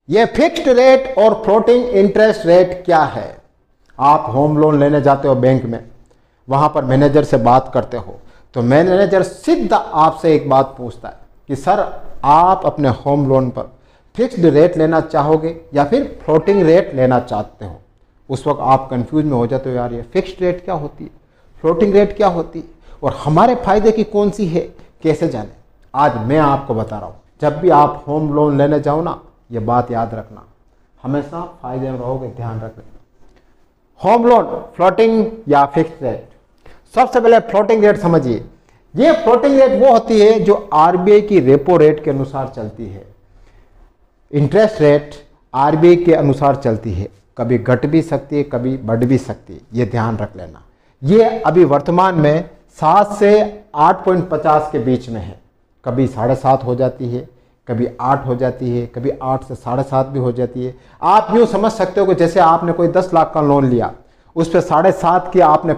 ये fixed rate और floating interest rate क्या है। आप होम लोन लेने जाते हो बैंक में, वहां पर मैनेजर से बात करते हो तो मैनेजर सीधा आपसे एक बात पूछता है कि सर आप अपने होम लोन पर फिक्स्ड रेट लेना चाहोगे या फिर फ्लोटिंग रेट लेना चाहते हो। उस वक्त आप कंफ्यूज में हो जाते हो, यार ये फिक्स्ड रेट क्या होती है, फ्लोटिंग रेट क्या होती है और हमारे फायदे की कौन सी है, कैसे जाने। आज मैं आपको बता रहा हूँ, जब भी आप होम लोन लेने जाओ ना, ये बात याद रखना, हमेशा फायदे में रहोगे, ध्यान रखना। होम लोन फ्लोटिंग या फिक्स्ड रेट। सबसे पहले फ्लोटिंग रेट समझिए। ये फ्लोटिंग रेट वो होती है जो आरबीआई की रेपो रेट के अनुसार चलती है। इंटरेस्ट रेट आरबीआई के अनुसार चलती है, कभी घट भी सकती है, कभी बढ़ भी सकती है, ये ध्यान रख लेना। ये अभी वर्तमान में 7 से 8.50 के बीच में है, कभी 7.5 हो जाती है, कभी 8 हो जाती है, कभी 8 से 7.5 भी हो जाती है। आप यूँ समझ सकते हो कि जैसे आपने कोई 10 लाख का लोन लिया, उस पर 7.5 की आपने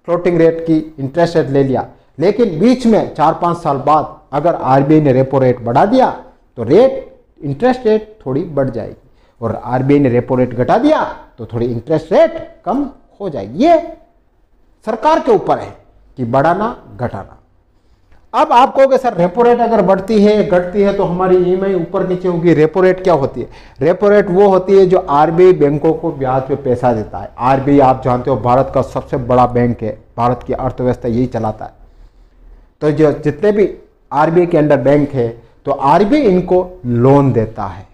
फ्लोटिंग रेट की इंटरेस्ट रेट ले लिया, लेकिन बीच में 4-5 साल बाद अगर आरबीआई ने रेपो रेट बढ़ा दिया तो इंटरेस्ट रेट थोड़ी बढ़ जाएगी, और आरबीआई ने रेपो रेट घटा दिया तो थोड़ी इंटरेस्ट रेट कम हो जाएगी। ये सरकार के ऊपर है कि बढ़ाना घटाना। अब आप कहोगे सर रेपो रेट अगर बढ़ती है घटती है तो हमारी ईएमआई ऊपर नीचे होगी। रेपो रेट क्या होती है? रेपो रेट वो होती है जो आरबीआई बैंकों को ब्याज पे पैसा देता है। आरबीआई आप जानते हो भारत का सबसे बड़ा बैंक है, भारत की अर्थव्यवस्था यही चलाता है। तो जो जितने भी आरबीआई के अंडर बैंक है तो आरबीआई इनको लोन देता है,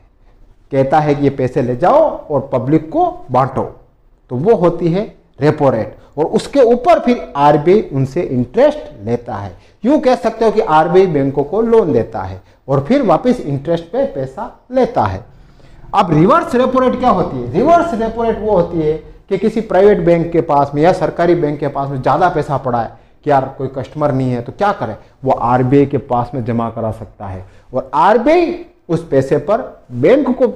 कहता है कि ये पैसे ले जाओ और पब्लिक को बांटो, तो वो होती है रेपो रेट, और उसके ऊपर फिर आरबीआई उनसे इंटरेस्ट लेता है। यूं कह सकते हो कि आरबीआई बैंकों को लोन देता है और फिर वापस इंटरेस्ट पे पैसा लेता है। अब रिवर्स रेपो रेट क्या होती है? रिवर्स रेपो रेट वो होती है कि किसी प्राइवेट बैंक के पास में या सरकारी बैंक के पास में ज़्यादा पैसा पड़ा है कि यार कोई कस्टमर नहीं है तो क्या करे, वो आरबीआई के पास में जमा करा सकता है और आरबीआई उस पैसे पर बैंक को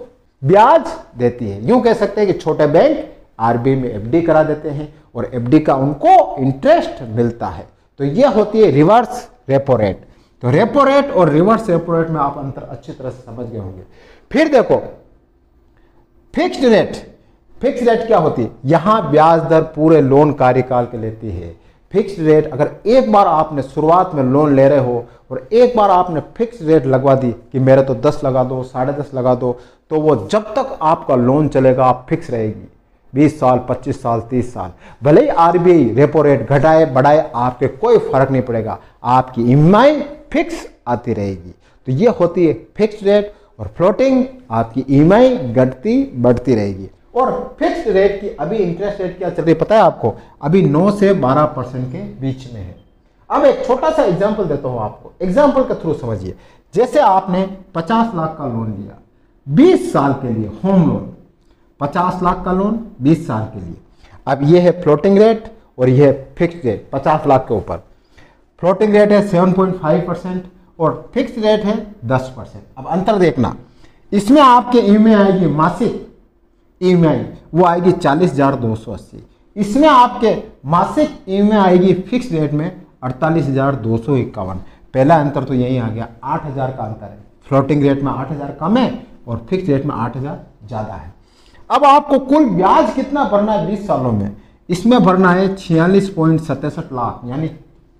ब्याज देती है। यूं कह सकते हैं कि छोटे बैंक आरबीआई में एफडी करा देते हैं और एफडी का उनको इंटरेस्ट मिलता है। तो ये होती है रिवर्स रेपो रेट। तो रेपो रेट और रिवर्स रेपो रेट में आप अंतर अच्छी तरह से समझ गए होंगे। फिर देखो फिक्स्ड रेट। फिक्स्ड रेट क्या होती है? यहां ब्याज दर पूरे लोन कार्यकाल के लेती है। फिक्स्ड रेट अगर एक बार आपने शुरुआत में लोन ले रहे हो और एक बार आपने फिक्स्ड रेट लगवा दी कि मेरे तो 10 लगा दो, 10.5 लगा दो, तो वो जब तक आपका लोन चलेगा आप फिक्स रहेगी। 20 साल, 25 साल, 30 साल, भले ही आरबीआई रेपो रेट घटाए बढ़ाए आपके कोई फर्क नहीं पड़ेगा, आपकी ईएमआई फिक्स आती रहेगी। तो ये होती है फिक्स्ड रेट, और फ्लोटिंग आपकी ईएमआई घटती बढ़ती रहेगी। और फिक्स्ड रेट की अभी इंटरेस्ट रेट क्या चल रही है पता है आपको? अभी 9 से 12% के बीच में है। अब एक छोटा सा एग्जांपल देता हूं आपको, एग्जांपल के थ्रू समझिए। जैसे आपने 50 लाख का लोन लिया 20 साल के लिए, होम लोन 50 लाख का लोन 20 साल के लिए। अब ये है फ्लोटिंग रेट और ये है फिक्स्ड रेट 50 लाख के ऊपर। फ्लोटिंग रेट है 7.5% और फिक्स्ड रेट है 10%। अब अंतर देखना, इसमें आपके ईएमआई आएगी, मासिक ईएमआई वो आएगी 40,280। इसमें आपके मासिक ईएमआई आएगी फिक्स्ड रेट में 48,251। पहला अंतर तो यही आ गया, 8,000 का अंतर है। फ्लोटिंग रेट में 8,000 कम है और फिक्स्ड रेट में 8,000 ज़्यादा है। अब आपको कुल ब्याज कितना भरना है 20 सालों में? इसमें भरना है 46.67 लाख, यानी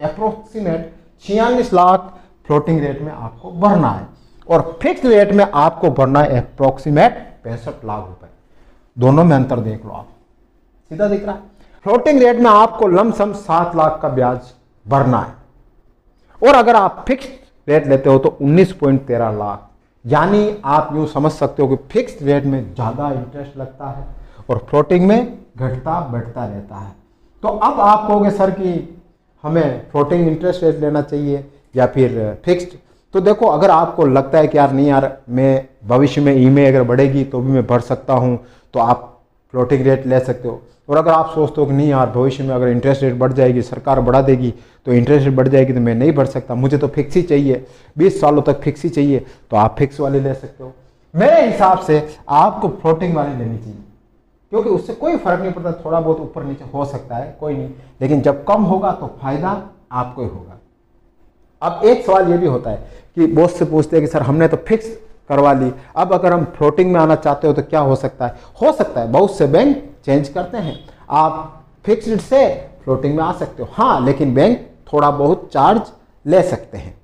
अप्रोक्सीमेट 46 लाख फ्लोटिंग रेट में आपको भरना है, और फिक्स्ड रेट में आपको भरना है अप्रोक्सीमेट 65 लाख रुपए। दोनों में अंतर देख लो आप, सीधा दिख रहा है। फ्लोटिंग रेट में आपको लमसम 7 लाख का ब्याज भरना है, और अगर आप फिक्स्ड रेट लेते हो तो 19.13 लाख, यानी आप यूं समझ सकते हो कि फिक्स्ड रेट में ज्यादा इंटरेस्ट लगता है और फ्लोटिंग में घटता बढ़ता रहता है। तो अब आप कहोगे सर कि हमें फ्लोटिंग इंटरेस्ट रेट लेना चाहिए या फिर फिक्स्ड? तो देखो, अगर आपको लगता है कि यार नहीं यार मैं भविष्य में ईएमआई अगर बढ़ेगी तो भी मैं भर सकता हूं, तो आप फ्लोटिंग रेट ले सकते हो। और अगर आप सोचते हो कि नहीं यार भविष्य में अगर इंटरेस्ट रेट बढ़ जाएगी, सरकार बढ़ा देगी तो इंटरेस्ट रेट बढ़ जाएगी तो मैं नहीं भर सकता, मुझे तो फिक्स ही चाहिए, 20 सालों तक फिक्स ही चाहिए, तो आप फिक्स वाली ले सकते हो। मेरे हिसाब से आपको फ्लोटिंग वाली लेनी चाहिए, क्योंकि उससे कोई फर्क नहीं पड़ता, थोड़ा बहुत ऊपर नीचे हो सकता है, कोई नहीं, लेकिन जब कम होगा तो फायदा आपको ही होगा। अब एक सवाल ये भी होता है कि बॉस से पूछते हैं कि सर हमने तो फिक्स करवा ली। अब अगर हम फ्लोटिंग में आना चाहते हो तो क्या हो सकता है? हो सकता है बहुत से बैंक चेंज करते हैं, आप फिक्स्ड से फ्लोटिंग में आ सकते हो। हाँ, लेकिन बैंक थोड़ा बहुत चार्ज ले सकते हैं।